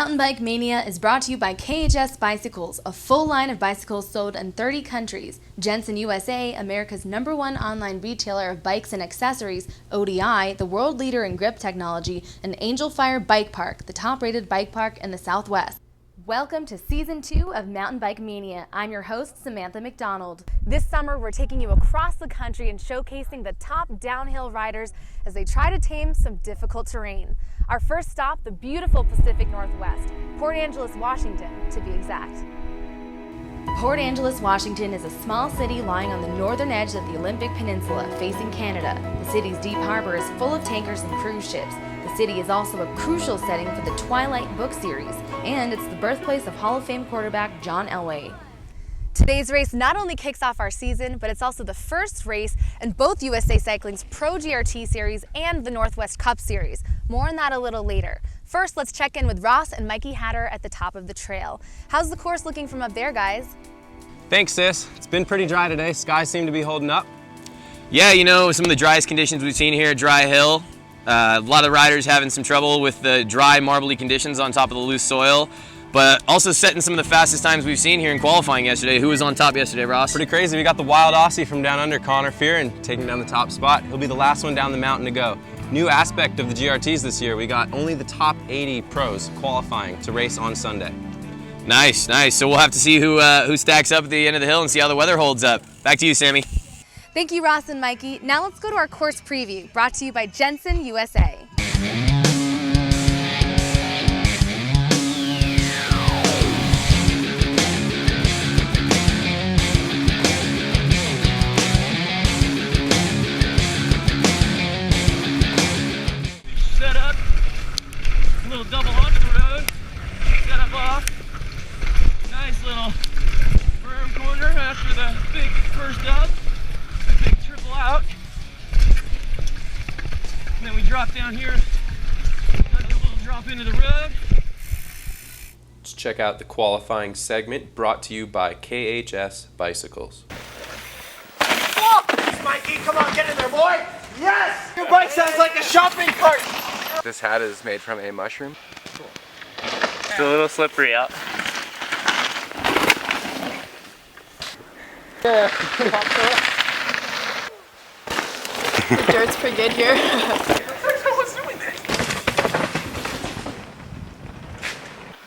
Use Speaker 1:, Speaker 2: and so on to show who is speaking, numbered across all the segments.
Speaker 1: Mountain Bike Mania is brought to you by KHS Bicycles, a full line of bicycles sold in 30 countries. Jensen USA, America's #1 online retailer of bikes and accessories, ODI, the world leader in grip technology, and Angel Fire Bike Park, the top-rated bike park in the Southwest. Welcome to Season 2 of Mountain Bike Mania. I'm your host, Samantha McDonald. This summer, we're taking you across the country and showcasing the top downhill riders as they try to tame some difficult terrain. Our first stop, the beautiful Pacific Northwest, Port Angeles, Washington, to be exact. Port Angeles, Washington is a small city lying on the northern edge of the Olympic Peninsula, facing Canada. The city's deep harbor is full of tankers and cruise ships. The city is also a crucial setting for the Twilight book series, and it's the birthplace of Hall of Fame quarterback John Elway. Today's race not only kicks off our season, but it's also the first race in both USA Cycling's Pro GRT Series and the Northwest Cup Series. More on that a little later. First, let's check in with Ross and Mikey Hatter at the top of the trail. How's the course looking from up there, guys?
Speaker 2: Thanks, sis. It's been pretty dry today. Skies seem to be holding up.
Speaker 3: Yeah, you know, some of the driest conditions we've seen here, dry hill. A lot of riders having some trouble with the dry, marbly conditions on top of the loose soil, but also setting some of the fastest times we've seen here in qualifying yesterday. Who was on top yesterday, Ross?
Speaker 2: Pretty crazy. We got the wild Aussie from down under, Connor Fearon, taking down the top spot. He'll be the last one down the mountain to go. New aspect of the GRTs this year, we got only the top 80 pros qualifying to race on Sunday.
Speaker 3: Nice, nice. So we'll have to see who stacks up at the end of the hill and see how the weather holds up. Back to you, Sammy.
Speaker 1: Thank you, Ross and Mikey. Now let's go to our course preview, brought to you by Jensen USA.
Speaker 4: Set up, a little double onto the road, set up off, nice little firm corner after the big first up, big triple out, and then we drop down here, a little drop into the road.
Speaker 5: Let's check out the qualifying segment brought to you by KHS Bicycles.
Speaker 6: Oh, Mikey, come on, get in there, boy! Yes! Your bike sounds like a shopping cart!
Speaker 5: This hat is made from a mushroom.
Speaker 4: It's a little slippery out.
Speaker 7: The dirt's pretty good here.
Speaker 6: Someone's doing this!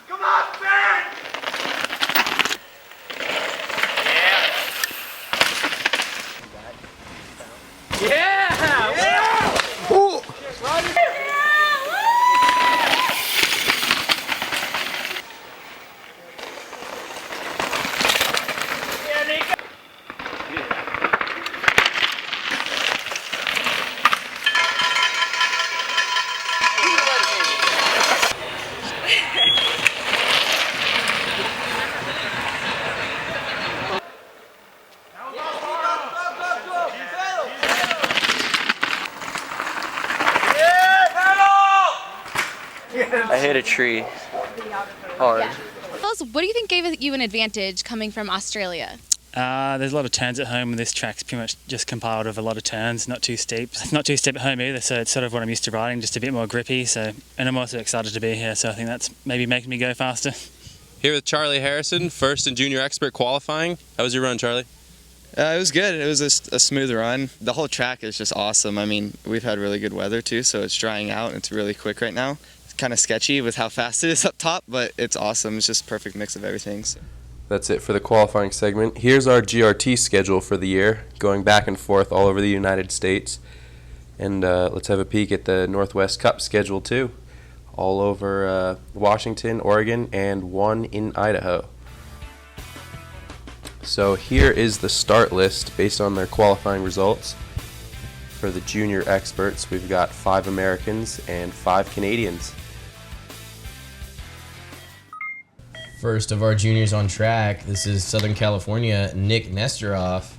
Speaker 6: Come on, man! Yeah! Yeah! Ooh.
Speaker 8: I hit a tree hard.
Speaker 1: What do you think gave you an advantage coming from Australia?
Speaker 9: There's a lot of turns at home, and this track's pretty much just compiled of a lot of turns, not too steep. It's not too steep at home either, so it's sort of what I'm used to riding, just a bit more grippy. And I'm also excited to be here, so I think that's maybe making me go faster.
Speaker 5: Here with Charlie Harrison, first in junior expert qualifying. How was your run, Charlie?
Speaker 10: It was good. It was a smooth run. The whole track is just awesome. I mean, we've had really good weather too, so it's drying out and it's really quick right now. It's kind of sketchy with how fast it is up top, but it's awesome. It's just a perfect mix of everything. So.
Speaker 5: That's it for the qualifying segment. Here's our GRT schedule for the year, going back and forth all over the United States. And let's have a peek at the Northwest Cup schedule too, all over Washington, Oregon, and one in Idaho. So here is the start list based on their qualifying results. For the junior experts, we've got 5 Americans and 5 Canadians.
Speaker 11: First of our juniors on track, this is Southern California, Nick Nesteroff.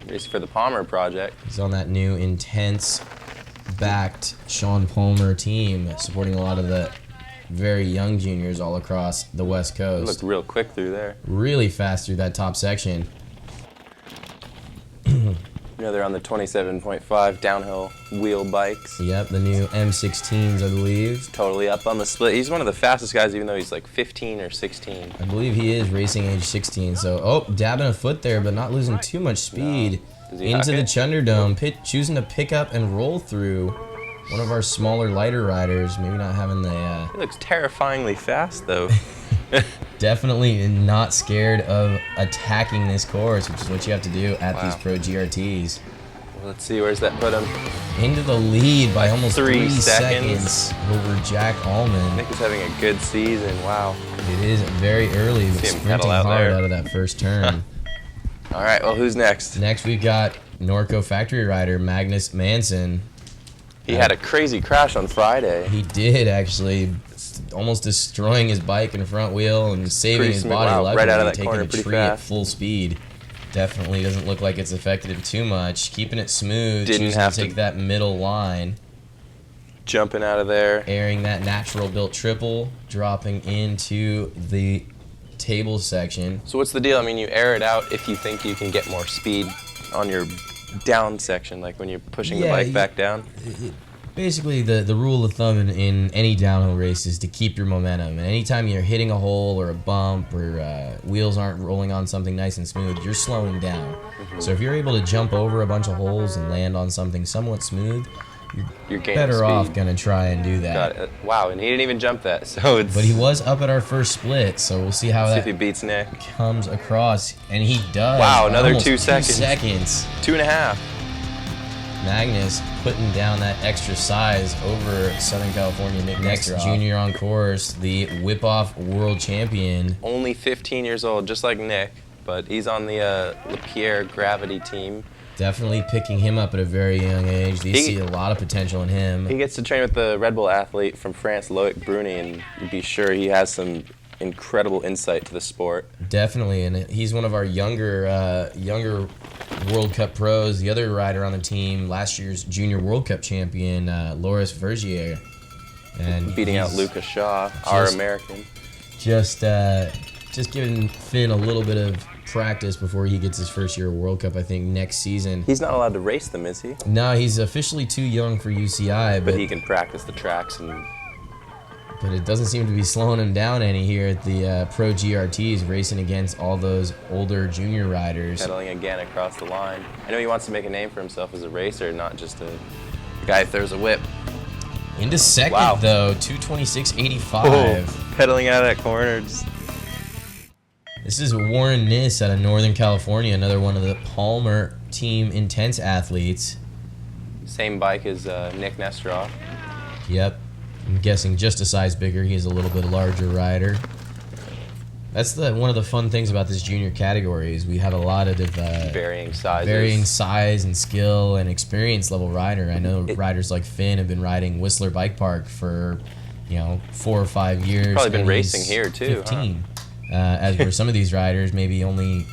Speaker 5: Racing for the Palmer Project.
Speaker 11: He's on that new intense backed Sean Palmer team, supporting a lot of the very young juniors all across the West Coast.
Speaker 5: Looked real quick through there.
Speaker 11: Really fast through that top section.
Speaker 5: You know, they're on the 27.5 downhill wheel bikes.
Speaker 11: Yep, the new M16s, I believe.
Speaker 5: Totally up on the split. He's one of the fastest guys, even though he's like 15 or 16.
Speaker 11: I believe he is racing age 16. So, oh, dabbing a foot there, but not losing too much speed.
Speaker 5: No.
Speaker 11: Into the Chunderdome, choosing to pick up and roll through one of our smaller, lighter riders. Maybe not having the...
Speaker 5: He looks terrifyingly fast, though.
Speaker 11: Definitely not scared of attacking this course, which is what you have to do at these pro GRTs.
Speaker 5: Well, let's see, where's that put him?
Speaker 11: Into the lead by almost
Speaker 5: 3
Speaker 11: seconds over Jack Allman.
Speaker 5: Nick is having a good season, wow.
Speaker 11: It is very early, but sprinting hard out of that first turn.
Speaker 5: All right, well, who's next?
Speaker 11: Next, we've got Norco factory rider Magnus Manson.
Speaker 5: He had a crazy crash on Friday.
Speaker 11: He did, actually, almost destroying his bike and front wheel and saving his body.
Speaker 5: Wow, right out of that
Speaker 11: taking
Speaker 5: corner
Speaker 11: a
Speaker 5: pretty
Speaker 11: tree
Speaker 5: fast.
Speaker 11: at full speed. Definitely doesn't look like it's affected him too much. Keeping it smooth,
Speaker 5: Didn't
Speaker 11: choosing
Speaker 5: have
Speaker 11: to take that middle line.
Speaker 5: Jumping out of there.
Speaker 11: Airing that natural built triple, dropping into the table section.
Speaker 5: So what's the deal? I mean, you air it out if you think you can get more speed on your down section, like when you're pushing the bike back down.
Speaker 11: Basically, the rule of thumb in any downhill race is to keep your momentum. And anytime you're hitting a hole or a bump or wheels aren't rolling on something nice and smooth, you're slowing down. So if you're able to jump over a bunch of holes and land on something somewhat smooth, you're better off gonna try and do that.
Speaker 5: Got it. Wow, and he didn't even jump that, so it's...
Speaker 11: But he was up at our first split, so we'll see how
Speaker 5: see
Speaker 11: that
Speaker 5: if he beats Nick.
Speaker 11: Comes across, and he does.
Speaker 5: Wow, another
Speaker 11: almost
Speaker 5: 2 seconds.
Speaker 11: 2 seconds.
Speaker 5: 2.5.
Speaker 11: Magnus putting down that extra size over Southern California Nick Next junior on course, the whip-off world champion.
Speaker 5: Only 15 years old, just like Nick, but he's on the LaPierre Gravity team.
Speaker 11: Definitely picking him up at a very young age. They see a lot of potential in him.
Speaker 5: He gets to train with the Red Bull athlete from France, Loic Bruni, and you'd be sure he has some incredible insight to the sport.
Speaker 11: Definitely, and he's one of our younger World Cup pros. The other rider on the team, last year's Junior World Cup champion, Loris Vergier. And
Speaker 5: beating out Lucas Shaw, our American.
Speaker 11: Just giving Finn a little bit of practice before he gets his first year of World Cup, I think, next season.
Speaker 5: He's not allowed to race them, is he?
Speaker 11: No, he's officially too young for UCI.
Speaker 5: But he can practice the tracks and...
Speaker 11: But it doesn't seem to be slowing him down any here at the Pro GRTs, racing against all those older junior riders.
Speaker 5: Pedaling again across the line. I know he wants to make a name for himself as a racer, not just a guy who throws a whip.
Speaker 11: Into second, though, 226.85.
Speaker 5: Pedaling out of that corner.
Speaker 11: This is Warren Niss out of Northern California, another one of the Palmer Team Intense athletes.
Speaker 5: Same bike as Nick Nestroff.
Speaker 11: Yep. I'm guessing just a size bigger. He's a little bit larger rider. That's one of the fun things about this junior category is we have a lot of
Speaker 5: varying sizes,
Speaker 11: varying size and skill and experience level rider. I know riders like Finn have been riding Whistler Bike Park for 4 or 5 years.
Speaker 5: Probably been racing here too.
Speaker 11: 15. As where some of these riders maybe only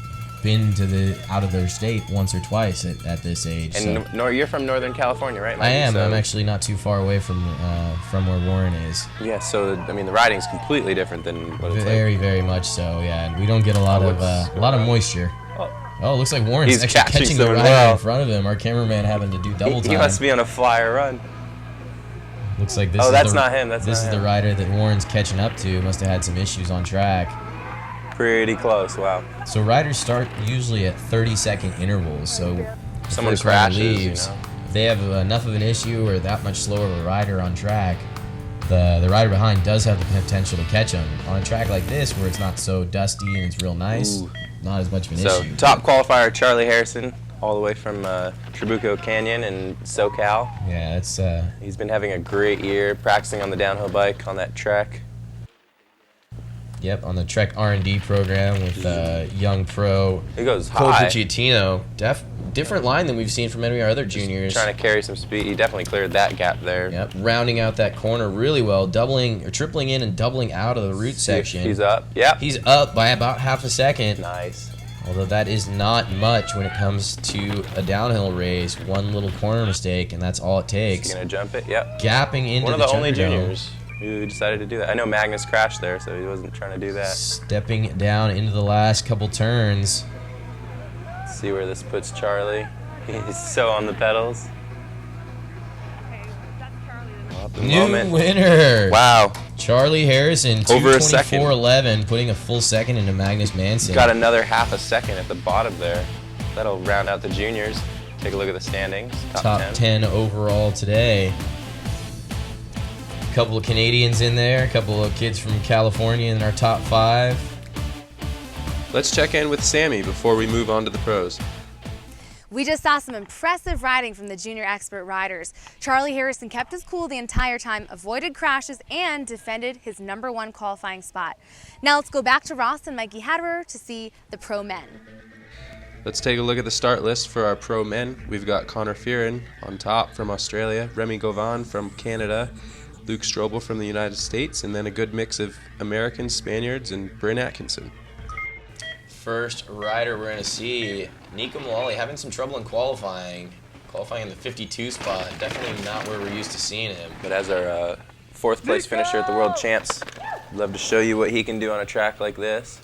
Speaker 11: been to out of their state once or twice at this age.
Speaker 5: And so. You're from Northern California, right, Mikey?
Speaker 11: I am. I'm actually not too far away from where Warren is.
Speaker 5: Yeah. So I mean, the riding's completely different than what it's
Speaker 11: very, very much so. Yeah, and we don't get a lot of moisture. Oh, it looks like Warren's actually catching the rider in front of him. Our cameraman having to do double time.
Speaker 5: He must be on a flyer run.
Speaker 11: Looks like this.
Speaker 5: Oh, that's not him.
Speaker 11: This is the rider that Warren's catching up to. Must have had some issues on track.
Speaker 5: Pretty close, wow.
Speaker 11: So riders start usually at 30-second intervals. So
Speaker 5: someone crashes,
Speaker 11: leaves, if they have enough of an issue or that much slower of a rider on track, the rider behind does have the potential to catch them. On a track like this, where it's not so dusty and it's real nice, not as much of an issue.
Speaker 5: So top qualifier Charlie Harrison, all the way from Trabuco Canyon in SoCal.
Speaker 11: Yeah, it's
Speaker 5: he's been having a great year practicing on the downhill bike on that Trek.
Speaker 11: Yep, on the Trek R&D program with young pro.
Speaker 5: He goes high.
Speaker 11: Pochettino. Different line than we've seen from any of our other juniors.
Speaker 5: Just trying to carry some speed. He definitely cleared that gap there.
Speaker 11: Yep, rounding out that corner really well, tripling in and doubling out of the root section.
Speaker 5: He's up. Yep.
Speaker 11: He's up by about half a second.
Speaker 5: Nice.
Speaker 11: Although that is not much when it comes to a downhill race. One little corner mistake, and that's all it takes.
Speaker 5: He's going to jump it? Yep.
Speaker 11: Gapping into
Speaker 5: one of the only juniors who decided to do that. I know Magnus crashed there, so he wasn't trying to do that.
Speaker 11: Stepping down into the last couple turns.
Speaker 5: Let's see where this puts Charlie.
Speaker 2: He's so on the pedals.
Speaker 11: New winner.
Speaker 2: Wow.
Speaker 11: Charlie Harrison,
Speaker 2: Over a second.
Speaker 11: 2:24.11, putting a full second into Magnus Manson.
Speaker 2: Got another half a second at the bottom there. That'll round out the juniors. Take a look at the standings.
Speaker 11: Top 10 overall today. A couple of Canadians in there, a couple of kids from California in our top 5.
Speaker 5: Let's check in with Sammy before we move on to the pros.
Speaker 1: We just saw some impressive riding from the junior expert riders. Charlie Harrison kept his cool the entire time, avoided crashes, and defended his #1 qualifying spot. Now let's go back to Ross and Mikey Hatterer to see the pro men.
Speaker 5: Let's take a look at the start list for our pro men. We've got Connor Fearon on top from Australia, Remy Govan from Canada, Luke Strobel from the United States, and then a good mix of Americans, Spaniards, and Bryn Atkinson.
Speaker 3: First rider we're going to see, Nico Mullally, having some trouble in qualifying in the 52 spot. Definitely not where we're used to seeing him.
Speaker 2: But as our 4th place finisher at the World Champs, I'd love to show you what he can do on a track like this.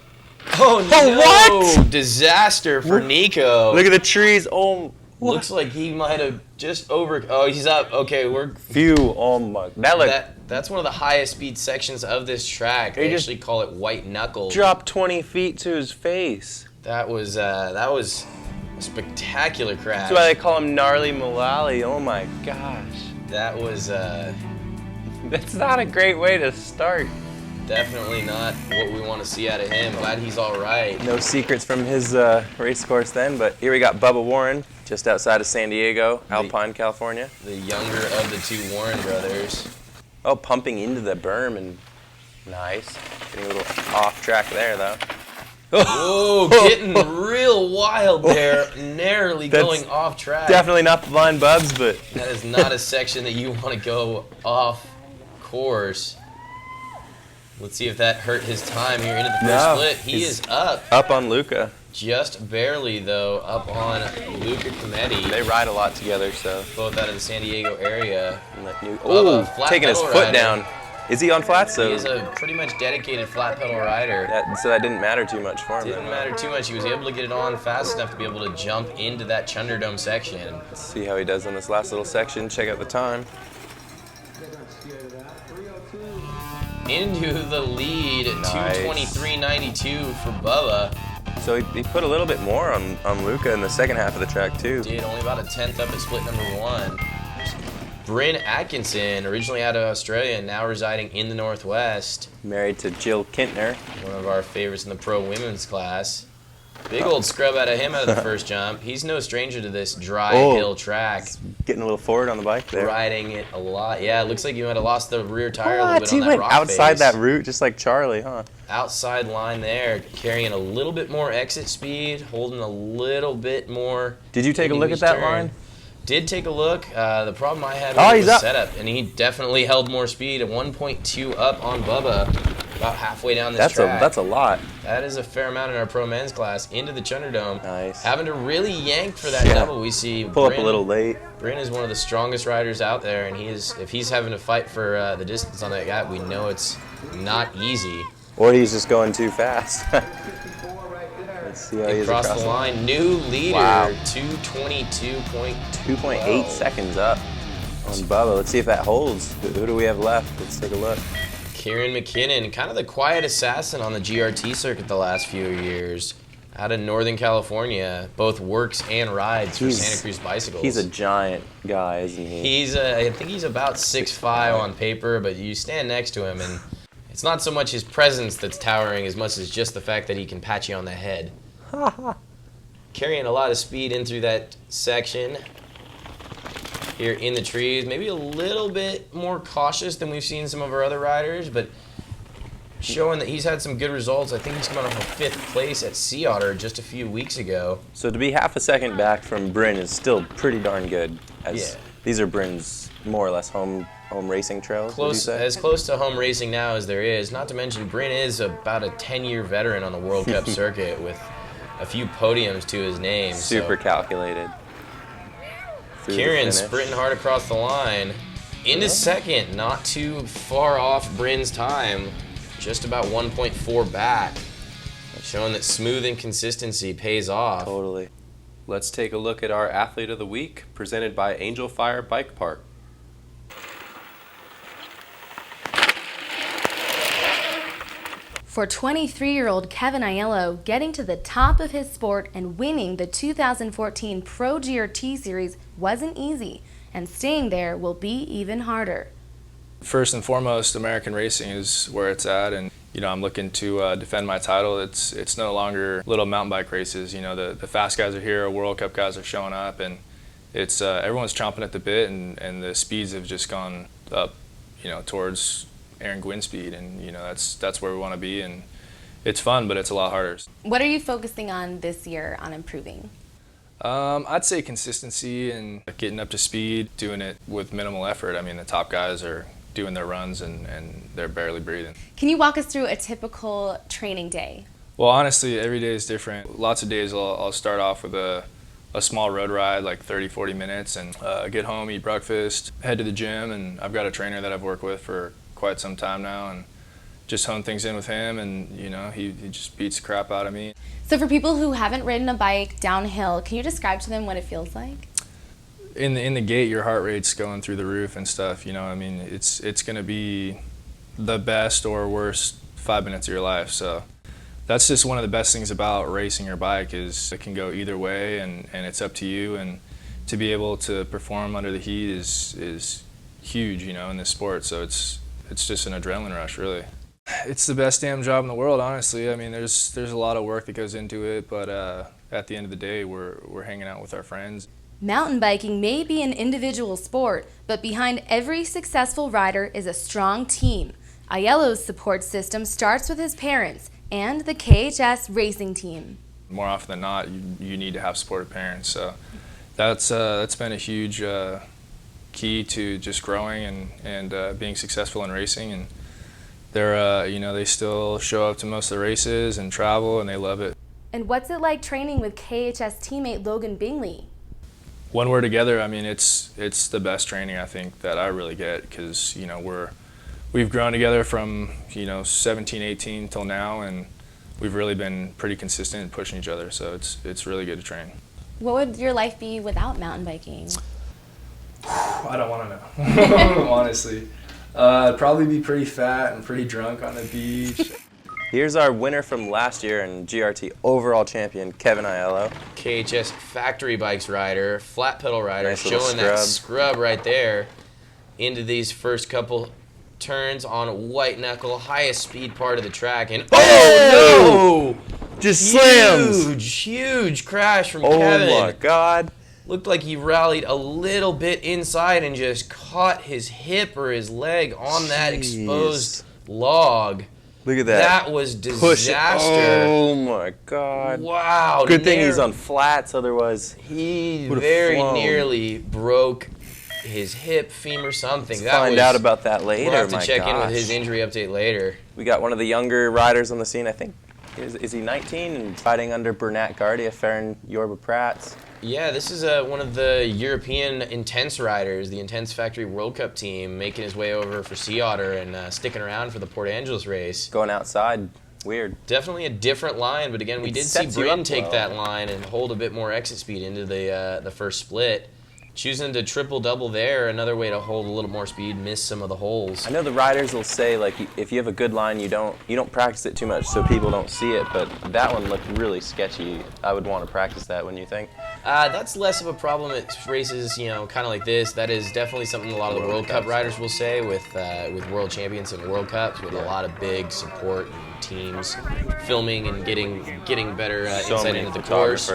Speaker 3: Oh no!
Speaker 2: What?
Speaker 3: Disaster for Nico.
Speaker 2: Look at the trees. Oh,
Speaker 3: looks like he might have just over. Oh, he's up. Okay, we're.
Speaker 2: Phew! Oh my!
Speaker 3: That's one of the highest speed sections of this track. They actually call it white knuckle.
Speaker 2: Dropped 20 feet to his face.
Speaker 3: That was a spectacular crash.
Speaker 2: That's why they call him Gnarly Mullally. Oh my gosh!
Speaker 3: That was.
Speaker 2: That's not a great way to start.
Speaker 3: Definitely not what we want to see out of him. Glad he's all right.
Speaker 2: No secrets from his race course then, but here we got Bubba Warren, just outside of San Diego, Alpine, California.
Speaker 3: The younger of the 2 Warren brothers.
Speaker 2: Oh, pumping into the berm and nice. Getting a little off track there though.
Speaker 3: Oh, getting real wild there. Narrowly going off track.
Speaker 2: Definitely not the blind Bubs, but
Speaker 3: that is not a section that you want to go off course. Let's see if that hurt his time here into the first split. He is up.
Speaker 2: Up on Luca.
Speaker 3: Just barely, though, up on Luca Cometti.
Speaker 2: They ride a lot together, so.
Speaker 3: Both out of the San Diego area.
Speaker 2: Oh, taking his foot down. Is he on flats?
Speaker 3: He is a pretty much dedicated flat pedal rider.
Speaker 2: So that didn't matter too much for him.
Speaker 3: Didn't matter too much. He was able to get it on fast enough to be able to jump into that Chunderdome section.
Speaker 2: Let's see how he does on this last little section. Check out the time.
Speaker 3: Into the lead,
Speaker 2: nice.
Speaker 3: 2:23.92 for Bubba.
Speaker 2: So he put a little bit more on Luca in the second half of the track too.
Speaker 3: Did, only about a 10th up at split #1. Bryn Atkinson, originally out of Australia, now residing in the Northwest.
Speaker 2: Married to Jill Kintner.
Speaker 3: One of our favorites in the pro women's class. Big old scrub out of him out of the first jump. He's no stranger to this dry hill track.
Speaker 2: Getting a little forward on the bike there.
Speaker 3: Riding it a lot. Yeah, it looks like you might have lost the rear tire a little bit on that rock
Speaker 2: outside
Speaker 3: face.
Speaker 2: that route, just like Charlie, huh?
Speaker 3: Outside line there, carrying a little bit more exit speed, holding a little bit more.
Speaker 2: Did you take a look at that line?
Speaker 3: Did take a look. The problem I had was the setup, and he definitely held more speed. A 1.2 up on Bubba, about halfway down this track.
Speaker 2: That's a lot.
Speaker 3: That is a fair amount in our pro men's class into the Chunderdome.
Speaker 2: Nice.
Speaker 3: Having to really yank for that double. We see
Speaker 2: pull up a little late.
Speaker 3: Bryn is one of the strongest riders out there, and if he's having to fight for the distance on that gap, we know it's not easy.
Speaker 2: Or he's just going too fast. Let's see how he is
Speaker 3: across the line. New leader, 2:22.8
Speaker 2: seconds up on Bubba. Let's see if that holds. Who do we have left? Let's take a look.
Speaker 3: Kieran McKinnon, kind of the quiet assassin on the GRT circuit the last few years. Out of Northern California, both works and rides for Santa Cruz Bicycles.
Speaker 2: He's a giant guy, isn't he?
Speaker 3: I think he's about 6'5" on paper, but you stand next to him and it's not so much his presence that's towering as much as just the fact that he can pat you on the head. Carrying a lot of speed in through that section here in the trees. Maybe a little bit more cautious than we've seen some of our other riders, but showing that he's had some good results. I think he's coming off a 5th place at Sea Otter just a few weeks ago.
Speaker 2: So to be half a second back from Bryn is still pretty darn good. These are Bryn's more or less home racing trails, would you say?
Speaker 3: As close to home racing now as there is. Not to mention, Bryn is about a 10-year veteran on the World Cup circuit with a few podiums to his name.
Speaker 2: Super calculated.
Speaker 3: Kieran sprinting hard across the line. Into second, not too far off Bryn's time. Just about 1.4 back. Showing that smooth and consistency pays off.
Speaker 2: Totally.
Speaker 5: Let's take a look at our Athlete of the Week, presented by Angel Fire Bike Park.
Speaker 1: For 23-year-old Kevin Aiello, getting to the top of his sport and winning the 2014 Pro GRT Series wasn't easy, and staying there will be even harder.
Speaker 12: First and foremost, American racing is where it's at, and I'm looking to defend my title. It's no longer little mountain bike races. The fast guys are here, World Cup guys are showing up, and it's everyone's chomping at the bit, and the speeds have just gone up, towards Aaron Gwynn speed, and that's where we want to be, and it's fun, but it's a lot harder.
Speaker 1: What are you focusing on this year on improving?
Speaker 12: I'd say consistency and getting up to speed, doing it with minimal effort. I mean, the top guys are doing their runs and they're barely breathing.
Speaker 1: Can you walk us through a typical training day?
Speaker 12: Well, honestly, every day is different. Lots of days I'll start off with a small road ride, like 30-40 minutes, and get home, eat breakfast, head to the gym, and I've got a trainer that I've worked with for quite some time now, and just hone things in with him, and he just beats the crap out of me.
Speaker 1: So for people who haven't ridden a bike downhill, can you describe to them what it feels like?
Speaker 12: In the gate, your heart rate's going through the roof and stuff. I mean, it's going to be the best or worst 5 minutes of your life. So that's just one of the best things about racing your bike, is it can go either way, and it's up to you. And to be able to perform under the heat is huge, in this sport. So it's just an adrenaline rush, really. It's the best damn job in the world, honestly. I mean, there's a lot of work that goes into it, but at the end of the day, we're hanging out with our friends.
Speaker 1: Mountain biking may be an individual sport, but behind every successful rider is a strong team. Aiello's support system starts with his parents and the KHS racing team.
Speaker 12: More often than not, you need to have supportive parents. So that's been a huge key to just growing and being successful in racing. And they're they still show up to most of the races and travel, and they love it.
Speaker 1: And what's it like training with KHS teammate Logan Bingley?
Speaker 12: When we're together, I mean, it's the best training I think that I really get, because we've grown together from 17, 18 till now, and we've really been pretty consistent in pushing each other. So it's really good to train.
Speaker 1: What would your life be without mountain biking?
Speaker 12: I don't want to know, honestly. I'd probably be pretty fat and pretty drunk on the beach.
Speaker 2: Here's our winner from last year and GRT overall champion, Kevin Aiello.
Speaker 3: KHS factory bikes rider, flat pedal rider,
Speaker 2: Nice little
Speaker 3: showing that scrub right there into these first couple turns on white knuckle, highest speed part of the track, and oh no!
Speaker 2: Just slams!
Speaker 3: Huge crash from Kevin.
Speaker 2: Oh my God.
Speaker 3: Looked like he rallied a little bit inside and just caught his hip or his leg on that exposed log.
Speaker 2: Look at that.
Speaker 3: That was disaster.
Speaker 2: Oh my God.
Speaker 3: Wow.
Speaker 2: Good thing he's on flats, otherwise
Speaker 3: he very nearly broke his hip, femur, something.
Speaker 2: Let's find out about that later.
Speaker 3: We'll have to check in with his injury update later.
Speaker 2: We got one of the younger riders on the scene, I think. Is he 19 and fighting under Bernat Guardia, Farron Yorba Prats?
Speaker 3: Yeah, this is one of the European intense riders, the Intense Factory World Cup team, making his way over for Sea Otter and sticking around for the Port Angeles race.
Speaker 2: Going outside, weird.
Speaker 3: Definitely a different line, but again, we did see Bryn take that line and hold a bit more exit speed into the first split. Choosing to triple-double there, another way to hold a little more speed, miss some of the holes.
Speaker 2: I know the riders will say, like, if you have a good line, you don't practice it too much so people don't see it, but that one looked really sketchy. I would want to practice that, wouldn't you think?
Speaker 3: That's less of a problem at races, kind of like this. That is definitely something a lot of the World Cup riders will say with World Champions and World Cups, with a lot of big support and teams filming and getting better insight into the course.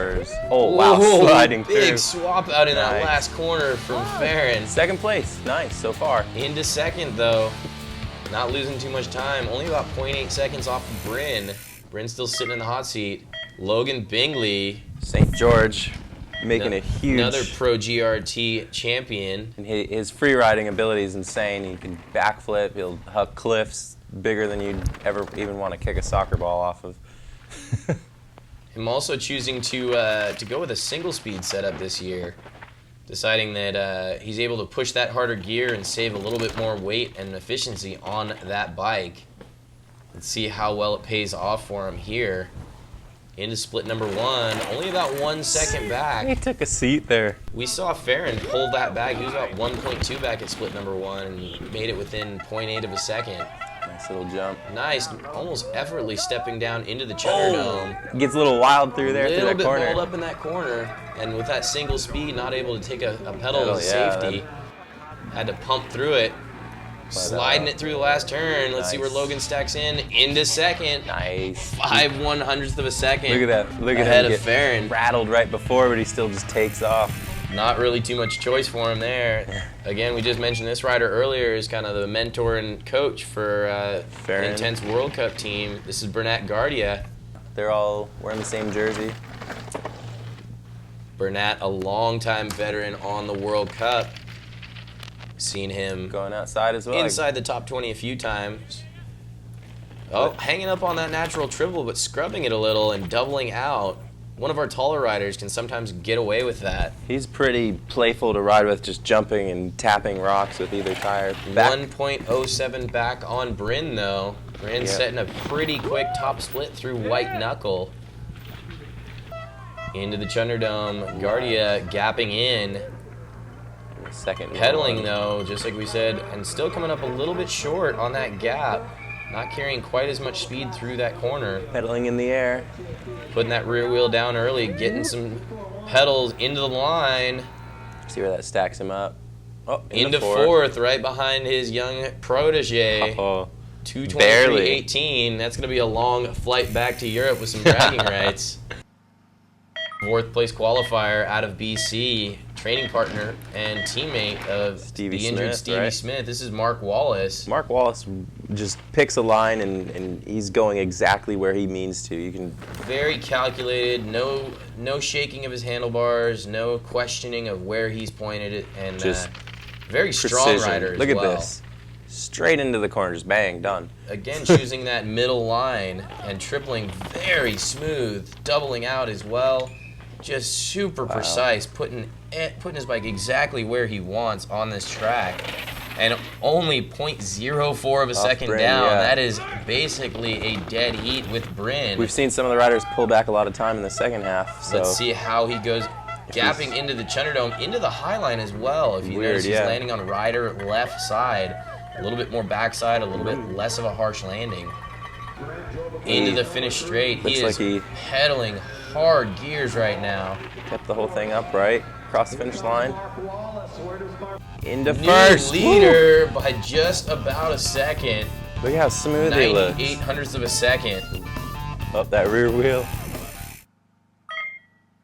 Speaker 2: Oh wow, sliding through.
Speaker 3: Big swap out in that last corner from Farron.
Speaker 2: Second place, nice so far.
Speaker 3: Into second though, not losing too much time, only about 0.8 seconds off of Bryn. Bryn's still sitting in the hot seat. Logan Bingley,
Speaker 2: St. George, making a huge...
Speaker 3: Another Pro GRT champion.
Speaker 2: And his free riding ability is insane. He can backflip, he'll huck cliffs bigger than you'd ever even want to kick a soccer ball off of.
Speaker 3: Him also choosing to go with a single speed setup this year, deciding that he's able to push that harder gear and save a little bit more weight and efficiency on that bike. Let's see how well it pays off for him here. into split number 1, only about 1 second back.
Speaker 2: He took a seat there.
Speaker 3: We saw Farron pull that back. He was about 1.2 back at split number 1 and made it within 0.8 of a second.
Speaker 2: Nice little jump.
Speaker 3: Nice, almost effortlessly stepping down into the Chunder Dome.
Speaker 2: Gets a little wild through there, through that
Speaker 3: A little
Speaker 2: corner.
Speaker 3: bit balled up in that corner, and with that single speed, not able to take a pedal of safety. Had to pump through it. Sliding it through the last turn. Let's see where Logan stacks in. Into second.
Speaker 2: Nice.
Speaker 3: 5/100th of a second.
Speaker 2: Look at that. Look at
Speaker 3: ahead
Speaker 2: him
Speaker 3: of Farron.
Speaker 2: Rattled right before, but he still just takes off.
Speaker 3: Not really too much choice for him there. Again, we just mentioned this rider earlier is kind of the mentor and coach for an intense World Cup team. This is Bernat Gardia.
Speaker 2: They're all wearing the same jersey.
Speaker 3: Bernat, a longtime veteran on the World Cup. Seen him
Speaker 2: going outside as well.
Speaker 3: Inside the top 20 a few times. Oh, hanging up on that natural triple, but scrubbing it a little and doubling out. One of our taller riders can sometimes get away with that.
Speaker 2: He's pretty playful to ride with, just jumping and tapping rocks with either tire.
Speaker 3: 1.07 back on Bryn, though. Bryn setting a pretty quick top split through White Knuckle. Into the Chunder Dome. Gardia gapping in.
Speaker 2: Second.
Speaker 3: Pedaling, though, just like we said, and still coming up a little bit short on that gap. Not carrying quite as much speed through that corner.
Speaker 2: Pedaling in the air.
Speaker 3: Putting that rear wheel down early, getting some pedals into the line.
Speaker 2: See where that stacks him up. Oh,
Speaker 3: into fourth, right behind his young protege.
Speaker 2: Uh-oh.
Speaker 3: 2:23.18. That's going to be a long flight back to Europe with some bragging rights. Fourth place qualifier out of BC, training partner and teammate of the injured Stevie Smith. This is Mark Wallace.
Speaker 2: Mark Wallace just picks a line and he's going exactly where he means to. You can
Speaker 3: very calculated, no shaking of his handlebars, no questioning of where he's pointed it, and
Speaker 2: just
Speaker 3: very strong rider as well.
Speaker 2: Look at this. Straight into the corner, just bang, done.
Speaker 3: Again, choosing that middle line and tripling very smooth, doubling out as well. Just super precise, putting his bike exactly where he wants on this track. And only 0.04 of a second
Speaker 2: Bryn,
Speaker 3: down. That is basically a dead heat with Bryn.
Speaker 2: We've seen some of the riders pull back a lot of time in the second half. So
Speaker 3: let's see how he goes. Gapping into the Chunder Dome, into the High Line as well. If you notice, he's landing on rider left side. A little bit more backside, a little bit less of a harsh landing. Into the finish straight. He is pedaling hard gears right now.
Speaker 2: Kept the whole thing upright. Across the finish line. Into first.
Speaker 3: Leader by just about a second.
Speaker 2: Look at how smooth he looks.
Speaker 3: 98/100ths of a second.
Speaker 2: Up that rear wheel.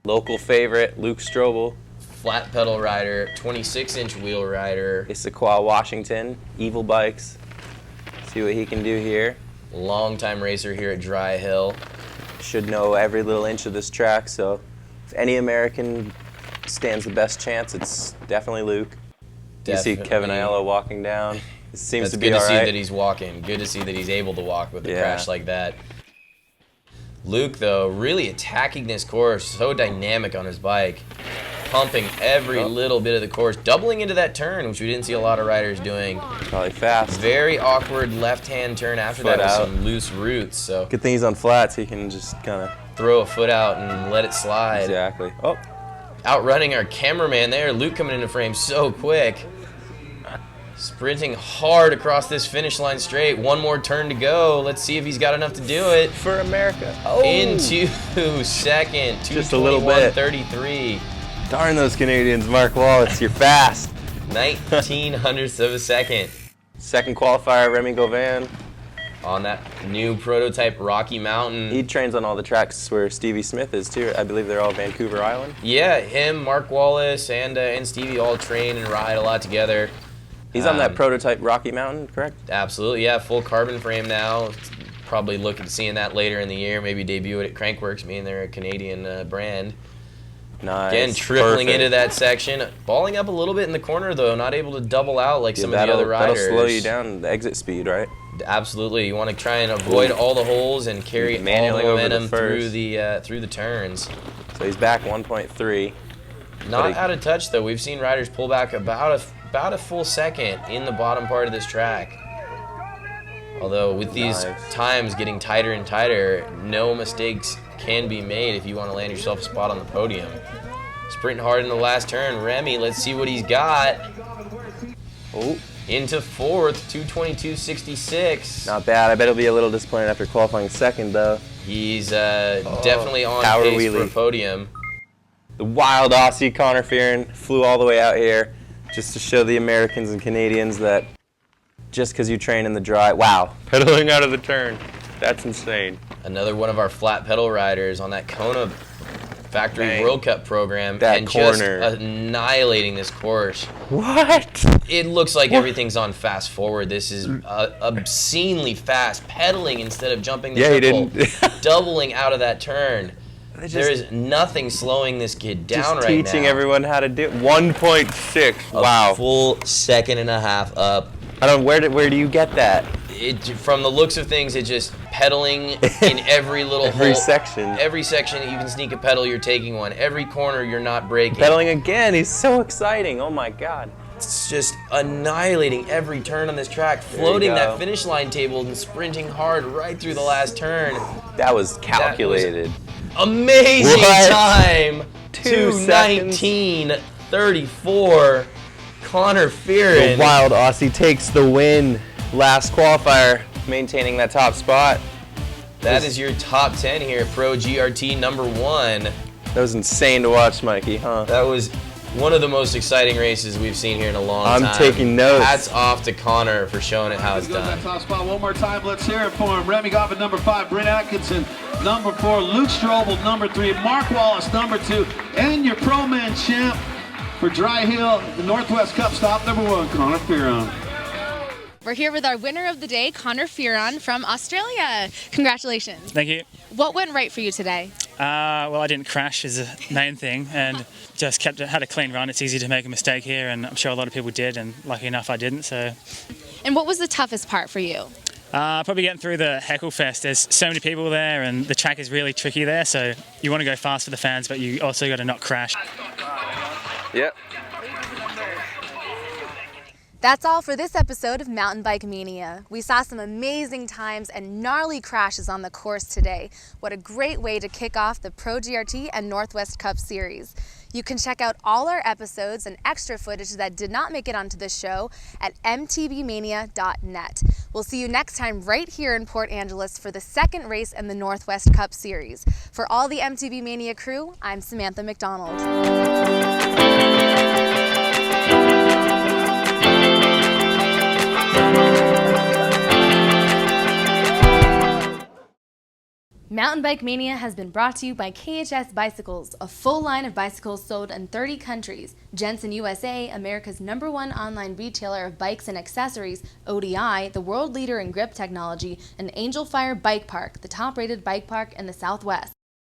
Speaker 2: Local favorite, Luke Strobel.
Speaker 3: Flat pedal rider, 26-inch wheel rider.
Speaker 2: Issaquah, Washington, Evil Bikes. See what he can do here.
Speaker 3: Longtime racer here at Dry Hill.
Speaker 2: Should know every little inch of this track, so if any American stands the best chance, it's definitely Luke. You see Kevin Aiello walking down. It seems to be all right.
Speaker 3: Good to see that he's walking. Good to see that he's able to walk with a crash like that. Luke, though, really attacking this course, so dynamic on his bike. Pumping every little bit of the course, doubling into that turn, which we didn't see a lot of riders doing.
Speaker 2: Probably fast.
Speaker 3: Very awkward left-hand turn after that with some loose roots. So
Speaker 2: good thing he's on flats, he can just kind of
Speaker 3: throw a foot out and let it slide.
Speaker 2: Exactly. Oh,
Speaker 3: outrunning our cameraman there. Luke coming into frame so quick. Sprinting hard across this finish line straight. One more turn to go. Let's see if he's got enough to do it.
Speaker 2: For America. Oh.
Speaker 3: Into second.
Speaker 2: Just a little bit.
Speaker 3: 2:21.33.
Speaker 2: Darn those Canadians, Mark Wallace, you're fast.
Speaker 3: 19/100ths of a second.
Speaker 2: Second qualifier, Remy Gauvin.
Speaker 3: On that new prototype Rocky Mountain.
Speaker 2: He trains on all the tracks where Stevie Smith is too. I believe they're all Vancouver Island.
Speaker 3: Yeah, him, Mark Wallace, and Stevie all train and ride a lot together.
Speaker 2: He's on that prototype Rocky Mountain, correct?
Speaker 3: Absolutely, yeah. Full carbon frame now. Probably looking at seeing that later in the year. Maybe debut it at Crankworks, being they're a Canadian brand.
Speaker 2: Nice.
Speaker 3: Again, tripling into that section. Balling up a little bit in the corner, though. Not able to double out like some of the other riders.
Speaker 2: That'll slow you down, the exit speed, right?
Speaker 3: Absolutely. You want to try and avoid all the holes and carry all the momentum through the turns.
Speaker 2: So he's back 1.3.
Speaker 3: Not out of touch, though. We've seen riders pull back about a full second in the bottom part of this track. Although with these times getting tighter and tighter, no mistakes can be made if you want to land yourself a spot on the podium. Sprinting hard in the last turn, Remy, let's see what he's got.
Speaker 2: Oh,
Speaker 3: into fourth, 222.66.
Speaker 2: not bad. I bet he'll be a little disappointed after qualifying second, though.
Speaker 3: He's definitely on
Speaker 2: power
Speaker 3: pace
Speaker 2: wheelie
Speaker 3: for a podium.
Speaker 2: The wild Aussie Connor Fearon flew all the way out here just to show the Americans and Canadians that just because you train in the dry, wow, pedaling out of the turn, that's insane.
Speaker 3: Another one of our flat pedal riders on that Kona Factory
Speaker 2: Dang.
Speaker 3: World Cup program
Speaker 2: That
Speaker 3: and
Speaker 2: corner.
Speaker 3: just annihilating this course.
Speaker 2: What?
Speaker 3: It looks like everything's on fast forward. This is obscenely fast, pedaling instead of jumping the
Speaker 2: Yeah, he
Speaker 3: triple,
Speaker 2: didn't.
Speaker 3: doubling out of that turn. There is nothing slowing this kid down
Speaker 2: Just
Speaker 3: right now.
Speaker 2: teaching everyone how to do it. 1.6. Wow.
Speaker 3: A full second and a half up.
Speaker 2: I don't. Where do you get that?
Speaker 3: From the looks of things, it just pedaling in every little
Speaker 2: Every
Speaker 3: hole.
Speaker 2: section.
Speaker 3: Every section that you can sneak a pedal, you're taking one. Every corner, you're not braking.
Speaker 2: Pedaling again. He's so exciting. Oh my God.
Speaker 3: It's just annihilating every turn on this track,
Speaker 2: There
Speaker 3: floating
Speaker 2: you go.
Speaker 3: that finish line table and sprinting hard right through the last turn.
Speaker 2: That was calculated.
Speaker 3: Amazing
Speaker 2: What?
Speaker 3: time.
Speaker 2: 2 seconds.
Speaker 3: 2:19.34. Connor Fearon.
Speaker 2: The wild Aussie takes the win. Last qualifier, maintaining that top spot.
Speaker 3: That is your top 10 here, Pro GRT #1.
Speaker 2: That was insane to watch, Mikey, huh?
Speaker 3: That was one of the most exciting races we've seen here in a long time.
Speaker 2: I'm taking notes.
Speaker 3: Hats off to Connor for showing it how it's
Speaker 6: Go to
Speaker 3: done.
Speaker 6: that top spot one more time. Let's hear it for him. Remy Goffin, number 5. Brent Atkinson, number 4. Luke Strobel, number 3. Mark Wallace, number 2. And your Pro Man champ for Dry Hill, the Northwest Cup stop, number 1, Connor Fearon.
Speaker 1: We're here with our winner of the day, Connor Fearon from Australia. Congratulations.
Speaker 9: Thank you.
Speaker 1: What went right for you today?
Speaker 9: Well, I didn't crash is the main thing, and just had a clean run. It's easy to make a mistake here, and I'm sure a lot of people did, and lucky enough I didn't. So,
Speaker 1: And what was the toughest part for you?
Speaker 9: probably getting through the heckle fest. There's so many people there, and the track is really tricky there. So you want to go fast for the fans, but you also got to not crash.
Speaker 2: Yep.
Speaker 1: That's all for this episode of Mountain Bike Mania. We saw some amazing times and gnarly crashes on the course today. What a great way to kick off the Pro GRT and Northwest Cup series. You can check out all our episodes and extra footage that did not make it onto this show at mtbmania.net. We'll see you next time right here in Port Angeles for the second race in the Northwest Cup series. For all the MTB Mania crew, I'm Samantha McDonald. Mountain Bike Mania has been brought to you by KHS Bicycles, a full line of bicycles sold in 30 countries. Jensen USA, America's #1 online retailer of bikes and accessories, ODI, the world leader in grip technology, and Angel Fire Bike Park, the top-rated bike park in the Southwest.